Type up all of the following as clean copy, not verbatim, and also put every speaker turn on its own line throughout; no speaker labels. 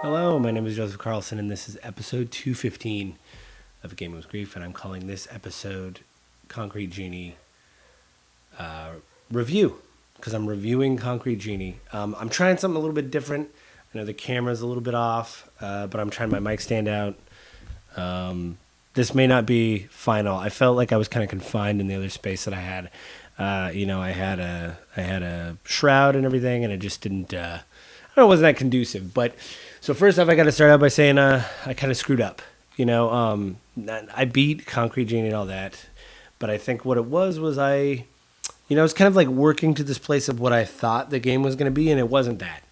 Hello, my name is Joseph Carlson, and this is episode 215 of A Game with Grief, and I'm calling this episode Concrete Genie Review, because I'm reviewing Concrete Genie. I'm trying something a little bit different. I know the camera's a little bit off, but I'm trying my mic stand out. This may not be final. I felt like I was kind of confined in the other space that I had. I had a shroud and everything, and it just didn't. I don't know, it wasn't that conducive. But so first off, I got to start out by saying I kind of screwed up. I beat Concrete Genie and all that, but I think what it was I was kind of like working to this place of what I thought the game was going to be, and it wasn't that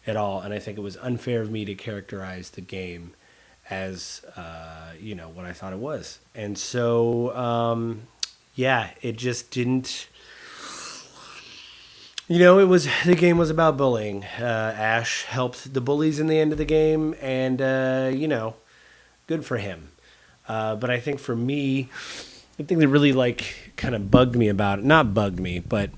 at all. And I think it was unfair of me to characterize the game as what I thought it was. And so it just didn't. The game was about bullying. Ash helped the bullies in the end of the game, and good for him. But I think for me, the thing that really kind of bugged me about it, not bugged me, but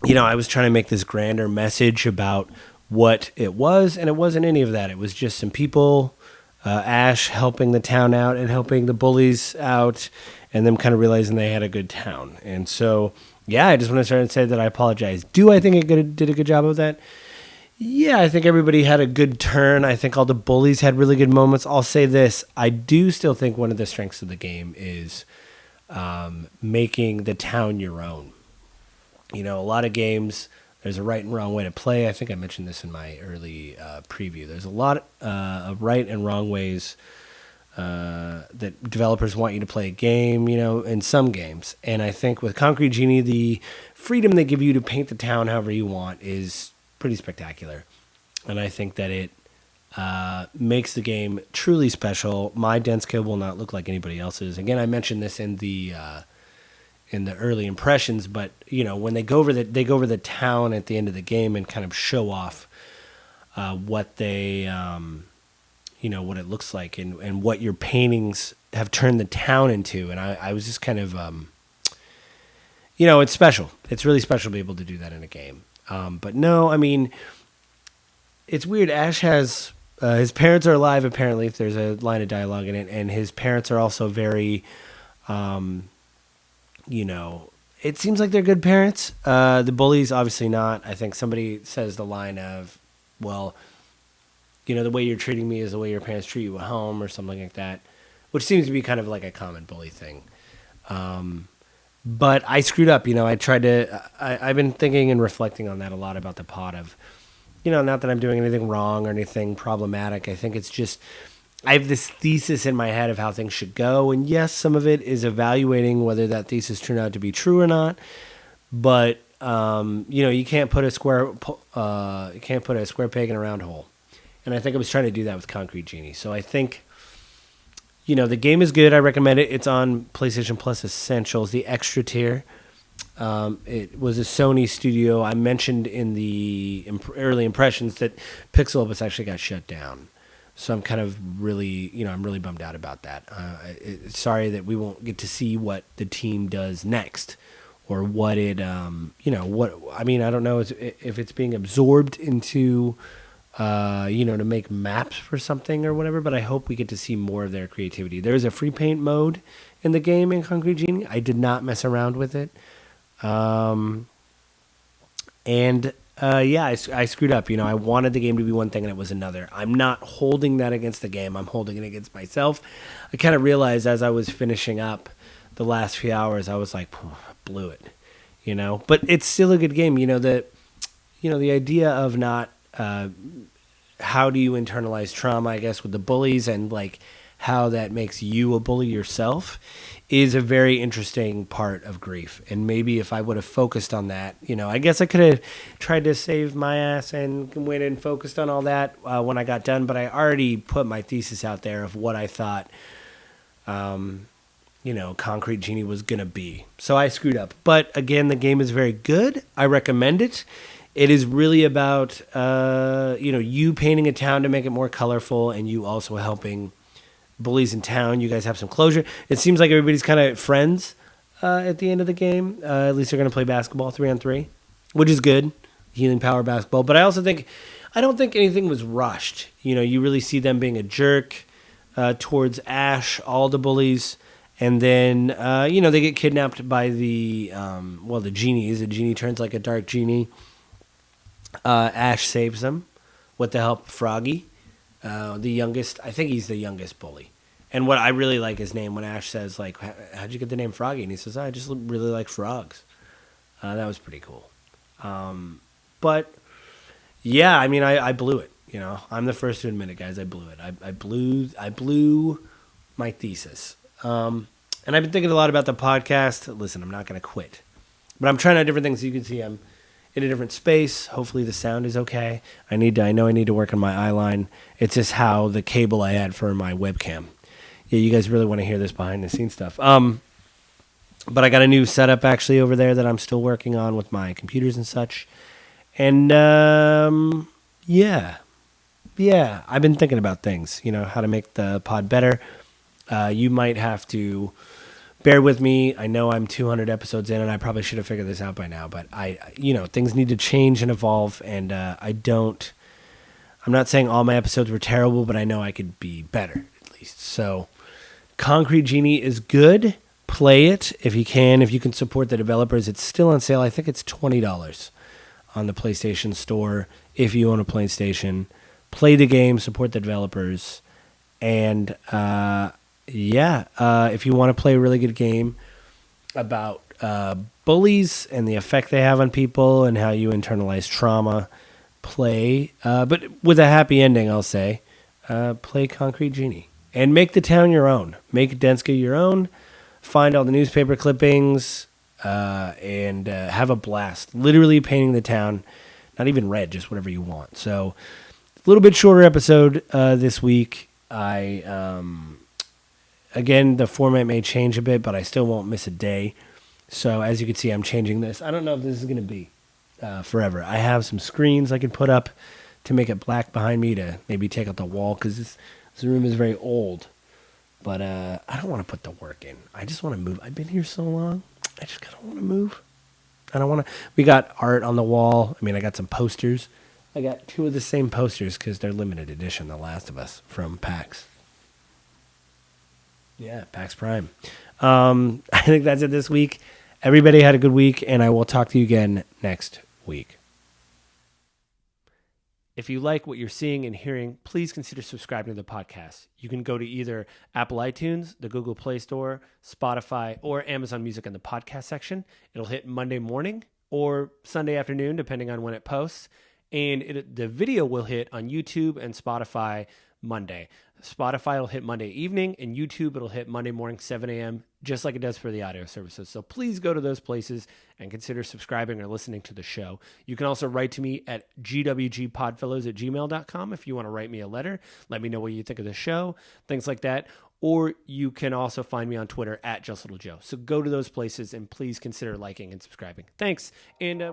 I was trying to make this grander message about what it was, and it wasn't any of that. It was just some people, Ash helping the town out and helping the bullies out, and them kind of realizing they had a good town. And so, I just want to start and say that I apologize. Do I think it did a good job of that? Yeah, I think everybody had a good turn. I think all the bullies had really good moments. I'll say this. I do still think one of the strengths of the game is making the town your own. A lot of games, there's a right and wrong way to play. I think I mentioned this in my early preview. There's a lot of right and wrong ways that developers want you to play a game, in some games. And I think with Concrete Genie, the freedom they give you to paint the town however you want is pretty spectacular. And I think that it makes the game truly special. My dense code will not look like anybody else's. Again, I mentioned this in the early impressions, but when they go over the town at the end of the game and kind of show off what they what it looks like and what your paintings have turned the town into. And I was just kind of, it's special. It's really special to be able to do that in a game. But no, I mean, it's weird. Ash has, his parents are alive, apparently, if there's a line of dialogue in it. And his parents are also very, it seems like they're good parents. The bullies, obviously not. I think somebody says the line of, well, the way you're treating me is the way your parents treat you at home or something like that, which seems to be kind of like a common bully thing. But I screwed up. I've been thinking and reflecting on that a lot about the pod of, not that I'm doing anything wrong or anything problematic. I think it's just, I have this thesis in my head of how things should go. And yes, some of it is evaluating whether that thesis turned out to be true or not. But, you can't put a square peg in a round hole. And I think I was trying to do that with Concrete Genie. So I think, the game is good. I recommend it. It's on PlayStation Plus Essentials, the extra tier. It was a Sony studio. I mentioned in the early impressions that Pixel Opus actually got shut down. So I'm kind of really, I'm really bummed out about that. Sorry that we won't get to see what the team does next or what it, I don't know if it's being absorbed into to make maps for something or whatever, but I hope we get to see more of their creativity. There's a free paint mode in the game in Concrete Genie. I did not mess around with it. I screwed up. I wanted the game to be one thing and it was another. I'm not holding that against the game. I'm holding it against myself. I kind of realized as I was finishing up the last few hours, I was like, blew it, but it's still a good game. The idea of not, how do you internalize trauma, I guess, with the bullies and how that makes you a bully yourself is a very interesting part of grief. And maybe if I would have focused on that, I guess I could have tried to save my ass and went and focused on all that when I got done. But I already put my thesis out there of what I thought, Concrete Genie was going to be. So I screwed up. But again, the game is very good. I recommend it. It is really about, you painting a town to make it more colorful and you also helping bullies in town. You guys have some closure. It seems like everybody's kind of friends at the end of the game. At least they're going to play basketball 3-on-3, which is good. Healing power basketball. But I also think I don't think anything was rushed. You know, you really see them being a jerk towards Ash, all the bullies, and then they get kidnapped by the the genies. The genie turns like a dark genie. Ash saves them with the help of Froggy, the youngest. I think he's the youngest bully. And what I really like his name when Ash says, like, how'd you get the name Froggy? And he says, I just really like frogs. That was pretty cool. But, yeah, I mean, I blew it. You know, I'm the first to admit it, guys. I blew it. I blew my thesis. And I've been thinking a lot about the podcast. Listen, I'm not going to quit. But I'm trying out different things. You can see I'm in a different space. Hopefully the sound is okay. I know I need to work on my eye line. It's just how the cable I had for my webcam. Yeah, you guys really want to hear this behind the scenes stuff. But I got a new setup actually over there that I'm still working on with my computers and such. And yeah, I've been thinking about things, how to make the pod better. You might have to bear with me. I know I'm 200 episodes in and I probably should have figured this out by now, but things need to change and evolve. And I'm not saying all my episodes were terrible, but I know I could be better at least. So Concrete Genie is good. Play it if you can. If you can support the developers, it's still on sale. I think it's $20 on the PlayStation Store if you own a PlayStation. Play the game, support the developers, and if you want to play a really good game about bullies and the effect they have on people and how you internalize trauma, play. But with a happy ending, I'll say, play Concrete Genie. And make the town your own. Make Denska your own. Find all the newspaper clippings and have a blast. Literally painting the town. Not even red, just whatever you want. So, a little bit shorter episode this week. Again, the format may change a bit, but I still won't miss a day. So, as you can see, I'm changing this. I don't know if this is going to be forever. I have some screens I can put up to make it black behind me to maybe take out the wall because this room is very old. But I don't want to put the work in. I just want to move. I've been here so long. I just kind of want to move. I don't want to. We got art on the wall. I mean, I got some posters. I got 2 of the same posters because they're limited edition, The Last of Us from PAX. Yeah, PAX Prime. I think that's it this week. Everybody had a good week, and I will talk to you again next week. If you like what you're seeing and hearing, please consider subscribing to the podcast. You can go to either Apple iTunes, the Google Play Store, Spotify, or Amazon Music in the podcast section. It'll hit Monday morning or Sunday afternoon, depending on when it posts. And the video will hit on YouTube and Spotify Monday. Spotify will hit Monday evening, and YouTube it'll hit Monday morning, 7 a.m., just like it does for the audio services. So please go to those places and consider subscribing or listening to the show. You can also write to me at gwgpodfellows@gmail.com if you want to write me a letter. Let me know what you think of the show, things like that. Or you can also find me on Twitter at JustLittleJoe. So go to those places and please consider liking and subscribing. Thanks. And